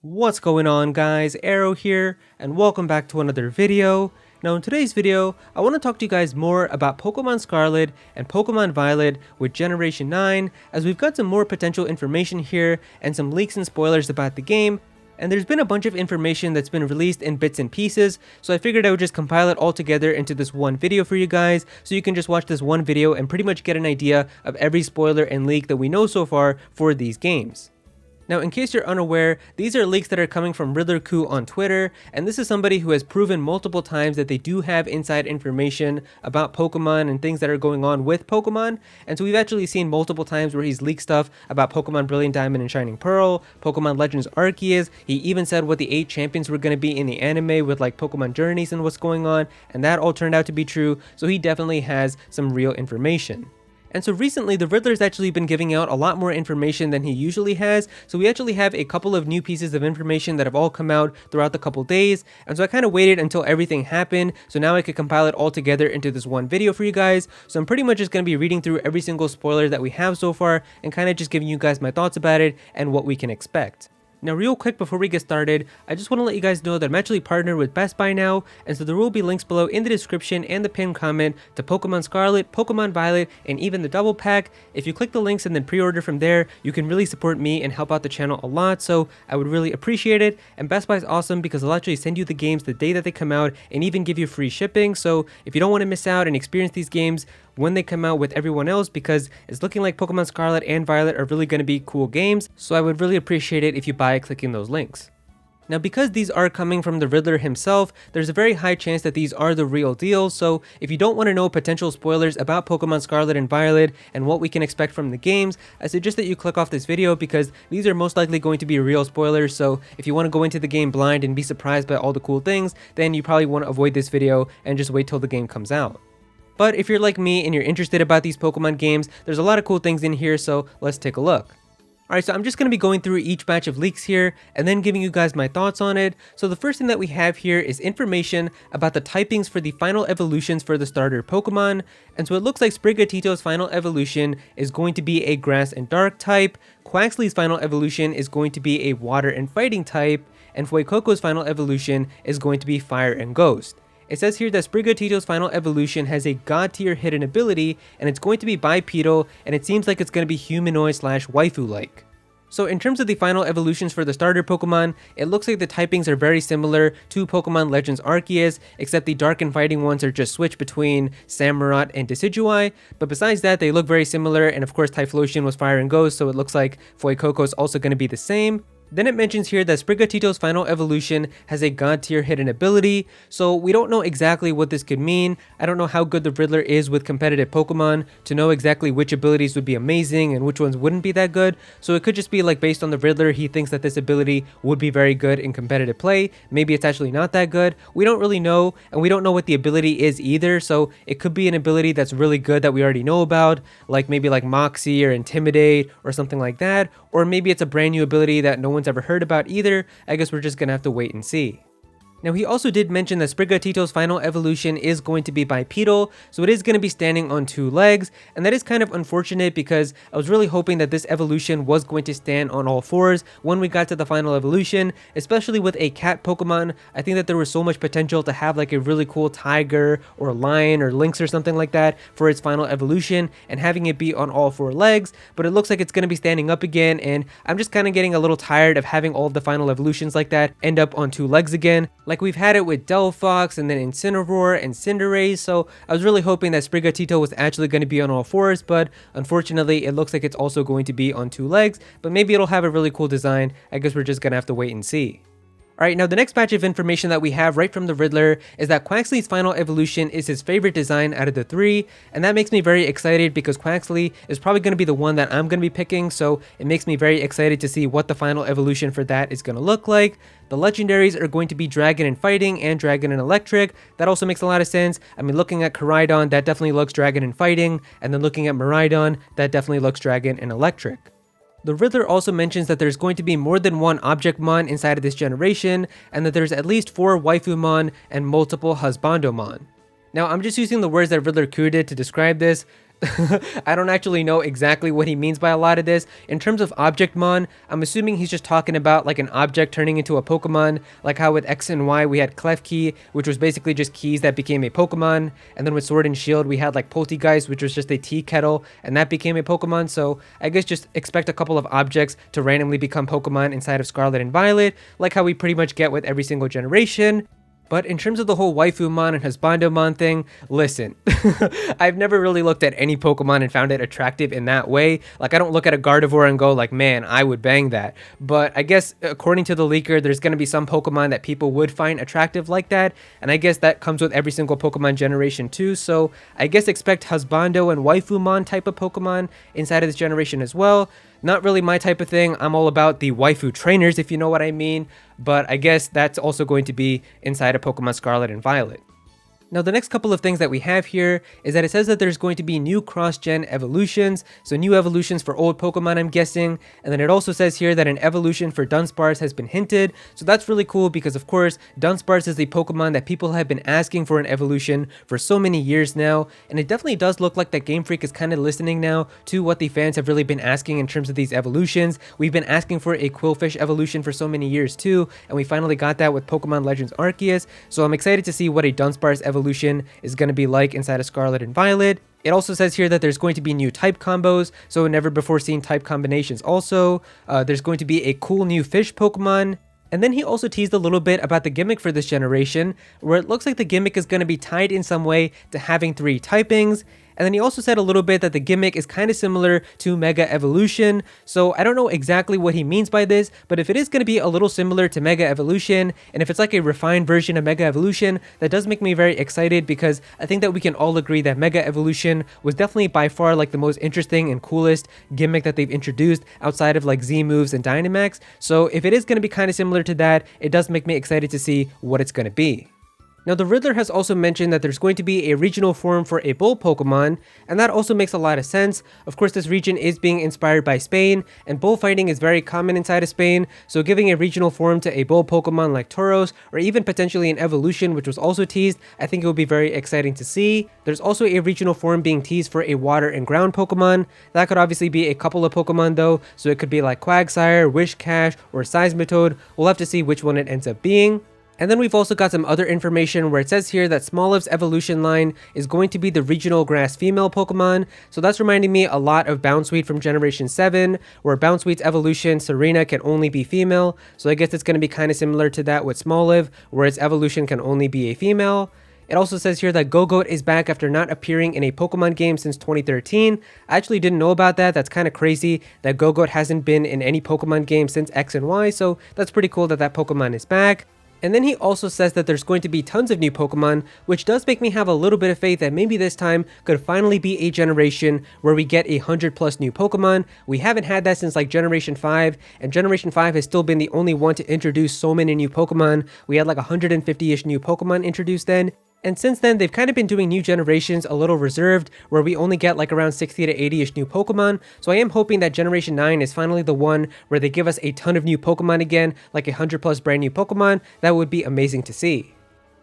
What's going on, guys? Aero here, and welcome back to another video. Now in today's video, I want to talk to you guys more about Pokemon Scarlet and Pokemon Violet with Generation 9, as we've got some more potential information here and some leaks and spoilers about the game. And there's been a bunch of information that's been released in bits and pieces, so I figured I would just compile it all together into this one video for you guys, so you can just watch this one video and pretty much get an idea of every spoiler and leak that we know so far for these games. Now, in case you're unaware, these are leaks that are coming from RiddlerCoo on Twitter, and this is somebody who has proven multiple times that they do have inside information about Pokemon and things that are going on with Pokemon. And so we've actually seen multiple times where he's leaked stuff about Pokemon Brilliant Diamond and Shining Pearl, Pokemon Legends Arceus. He even said what the 8 champions were going to be in the anime with like Pokemon Journeys and what's going on, and that all turned out to be true, so he definitely has some real information. And so recently, the Riddler's actually been giving out a lot more information than he usually has, so we actually have a couple of new pieces of information that have all come out throughout the couple days, and so I kind of waited until everything happened, so now I could compile it all together into this one video for you guys. So I'm pretty much just going to be reading through every single spoiler that we have so far, and kind of just giving you guys my thoughts about it and what we can expect. Now real quick before we get started, I just want to let you guys know that I'm actually partnered with Best Buy now, and so there will be links below in the description and the pinned comment to Pokemon Scarlet, Pokemon Violet, and even the double pack. If you click the links and then pre-order from there, you can really support me and help out the channel a lot, so I would really appreciate it. And Best Buy is awesome because they'll actually send you the games the day that they come out and even give you free shipping, so if you don't want to miss out and experience these games when they come out with everyone else, because it's looking like Pokemon Scarlet and Violet are really going to be cool games, so I would really appreciate it if you buy clicking those links. Now because these are coming from the Riddler himself, there's a very high chance that these are the real deal, so if you don't want to know potential spoilers about Pokemon Scarlet and Violet and what we can expect from the games, I suggest that you click off this video because these are most likely going to be real spoilers, so if you want to go into the game blind and be surprised by all the cool things, then you probably want to avoid this video and just wait till the game comes out. But if you're like me and you're interested about these Pokemon games, there's a lot of cool things in here, so let's take a look. Alright, so I'm just going to be going through each batch of leaks here and then giving you guys my thoughts on it. So the first thing that we have here is information about the typings for the final evolutions for the starter Pokemon. And so it looks like Sprigatito's final evolution is going to be a grass and dark type, Quaxly's final evolution is going to be a water and fighting type, and Fuecoco's final evolution is going to be fire and ghost. It says here that Sprigatito's final evolution has a god tier hidden ability, and it's going to be bipedal, and it seems like it's going to be humanoid / waifu like. So in terms of the final evolutions for the starter Pokemon, it looks like the typings are very similar to Pokemon Legends Arceus, except the dark and fighting ones are just switched between Samurott and Decidueye, but besides that they look very similar, and of course Typhlosion was fire and ghost, so it looks like Fuecoco is also going to be the same. Then it mentions here that Sprigatito's final evolution has a god tier hidden ability, so we don't know exactly what this could mean. I don't know how good the Riddler is with competitive Pokemon to know exactly which abilities would be amazing and which ones wouldn't be that good, so it could just be like based on the Riddler, he thinks that this ability would be very good in competitive play. Maybe it's actually not that good. We don't really know, and we don't know what the ability is either, so it could be an ability that's really good that we already know about, like maybe like Moxie or Intimidate or something like that, or maybe it's a brand new ability that no one's ever heard about either. I guess we're just gonna have to wait and see. Now he also did mention that Sprigatito's final evolution is going to be bipedal, so it is going to be standing on 2 legs, and that is kind of unfortunate because I was really hoping that this evolution was going to stand on all 4s when we got to the final evolution, especially with a cat Pokemon. I think that there was so much potential to have like a really cool tiger or lion or lynx or something like that for its final evolution and having it be on all 4 legs, but it looks like it's going to be standing up again, and I'm just kind of getting a little tired of having all of the final evolutions like that end up on 2 legs again. Like we've had it with Delphox and then Incineroar and Cinderace, so I was really hoping that Sprigatito was actually going to be on all 4s, but unfortunately it looks like it's also going to be on 2 legs, but maybe it'll have a really cool design. I guess we're just going to have to wait and see. Alright, now the next batch of information that we have right from the Riddler is that Quaxly's final evolution is his favorite design out of the 3, and that makes me very excited because Quaxly is probably going to be the one that I'm going to be picking, so it makes me very excited to see what the final evolution for that is going to look like. The Legendaries are going to be Dragon and Fighting and Dragon and Electric. That also makes a lot of sense. I mean, looking at Koraidon, that definitely looks Dragon and Fighting, and then looking at Miraidon, that definitely looks Dragon and Electric. The Riddler also mentions that there's going to be more than one Objectmon inside of this generation, and that there's at least 4 Waifumon and multiple Husbandomon. Now, I'm just using the words that RiddlerCoo did to describe this. I don't actually know exactly what he means by a lot of this. In terms of Objectmon, I'm assuming he's just talking about like an object turning into a Pokemon, like how with X and Y we had Klefki, which was basically just keys that became a Pokemon, and then with Sword and Shield we had like Poltegeist, which was just a tea kettle, and that became a Pokemon. So I guess just expect a couple of objects to randomly become Pokemon inside of Scarlet and Violet, like how we pretty much get with every single generation. But in terms of the whole Waifumon and Husbandomon thing, listen, I've never really looked at any Pokemon and found it attractive in that way. Like, I don't look at a Gardevoir and go like, man, I would bang that. But I guess according to the leaker, there's going to be some Pokemon that people would find attractive like that. And I guess that comes with every single Pokemon generation too. So I guess expect Husbando and Waifumon type of Pokemon inside of this generation as well. Not really my type of thing. I'm all about the waifu trainers, if you know what I mean. But I guess that's also going to be inside of Pokemon Scarlet and Violet. Now, the next couple of things that we have here is that it says that there's going to be new cross-gen evolutions, so new evolutions for old Pokemon, I'm guessing, and then it also says here that an evolution for Dunsparce has been hinted, so that's really cool because, of course, Dunsparce is a Pokemon that people have been asking for an evolution for so many years now, and it definitely does look like that Game Freak is kind of listening now to what the fans have really been asking in terms of these evolutions. We've been asking for a Quillfish evolution for so many years too, and we finally got that with Pokemon Legends Arceus, so I'm excited to see what a Dunsparce evolution is going to be like inside of Scarlet and Violet. It also says here that there's going to be new type combos, so never before seen type combinations also. There's going to be a cool new fish Pokemon. And then he also teased a little bit about the gimmick for this generation, where it looks like the gimmick is going to be tied in some way to having 3 typings. And then he also said a little bit that the gimmick is kind of similar to Mega Evolution. So I don't know exactly what he means by this, but if it is going to be a little similar to Mega Evolution, and if it's like a refined version of Mega Evolution, that does make me very excited because I think that we can all agree that Mega Evolution was definitely by far like the most interesting and coolest gimmick that they've introduced outside of like Z moves and Dynamax. So if it is going to be kind of similar to that, it does make me excited to see what it's going to be. Now, the Riddler has also mentioned that there's going to be a regional form for a bull Pokemon, and that also makes a lot of sense. Of course, this region is being inspired by Spain, and bullfighting is very common inside of Spain, so giving a regional form to a bull Pokemon like Tauros, or even potentially an evolution, which was also teased, I think it would be very exciting to see. There's also a regional form being teased for a water and ground Pokemon. That could obviously be a couple of Pokemon though, so it could be like Quagsire, Wishcash, or Seismitoad. We'll have to see which one it ends up being. And then we've also got some other information where it says here that Smoliv's evolution line is going to be the regional grass female Pokemon. So that's reminding me a lot of Bounsweet from Generation 7, where Bounsweet's evolution, Serena, can only be female. So I guess it's going to be kind of similar to that with Smoliv, where its evolution can only be a female. It also says here that Gogoat is back after not appearing in a Pokemon game since 2013. I actually didn't know about that. That's kind of crazy that Gogoat hasn't been in any Pokemon game since X and Y. So that's pretty cool that that Pokemon is back. And then he also says that there's going to be tons of new Pokemon, which does make me have a little bit of faith that maybe this time could finally be a generation where we get 100+ new Pokemon. We haven't had that since like Generation 5, and Generation 5 has still been the only one to introduce so many new Pokemon. We had like 150-ish new Pokemon introduced then. And since then, they've kind of been doing new generations a little reserved, where we only get like around 60 to 80-ish new Pokemon. So I am hoping that Generation 9 is finally the one where they give us a ton of new Pokemon again, like 100+ brand new Pokemon. That would be amazing to see.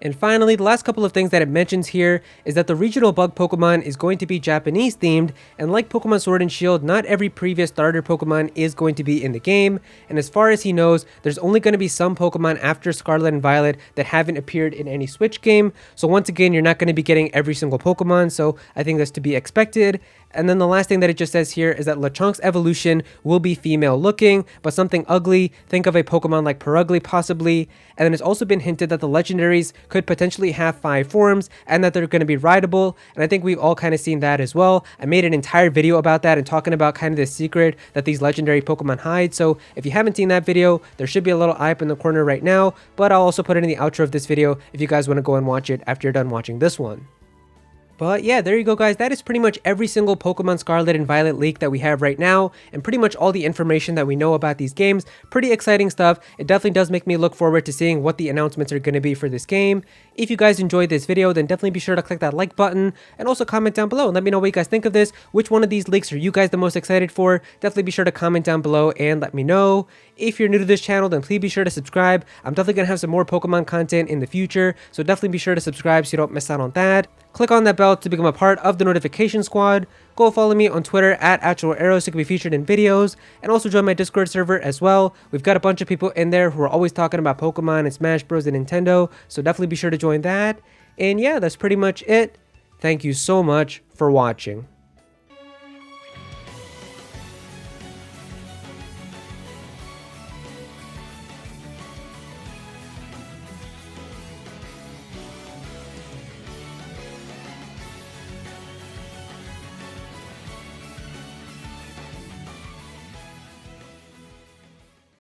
And finally, the last couple of things that it mentions here is that the regional bug Pokemon is going to be Japanese themed, and like Pokemon Sword and Shield, not every previous starter Pokemon is going to be in the game, and as far as he knows, there's only going to be some Pokemon after Scarlet and Violet that haven't appeared in any Switch game, so once again, you're not going to be getting every single Pokemon, so I think that's to be expected. And then the last thing that it just says here is that Lechonk's evolution will be female looking, but something ugly. Think of a Pokemon like Perugly possibly. And then it's also been hinted that the Legendaries could potentially have 5 forms and that they're going to be rideable. And I think we've all kind of seen that as well. I made an entire video about that and talking about kind of the secret that these legendary Pokemon hide. So if you haven't seen that video, there should be a little eye up in the corner right now, but I'll also put it in the outro of this video if you guys want to go and watch it after you're done watching this one. But yeah, there you go guys, that is pretty much every single Pokemon Scarlet and Violet leak that we have right now, and pretty much all the information that we know about these games. Pretty exciting stuff. It definitely does make me look forward to seeing what the announcements are going to be for this game. If you guys enjoyed this video, then definitely be sure to click that like button, and also comment down below and let me know what you guys think of this. Which one of these leaks are you guys the most excited for? Definitely be sure to comment down below and let me know. If you're new to this channel, then please be sure to subscribe. I'm definitely going to have some more Pokemon content in the future, so definitely be sure to subscribe so you don't miss out on that. Click on that bell to become a part of the notification squad. Go follow me on Twitter at @Aero so you can be featured in videos. And also join my Discord server as well. We've got a bunch of people in there who are always talking about Pokemon and Smash Bros. And Nintendo. So definitely be sure to join that. And yeah, that's pretty much it. Thank you so much for watching.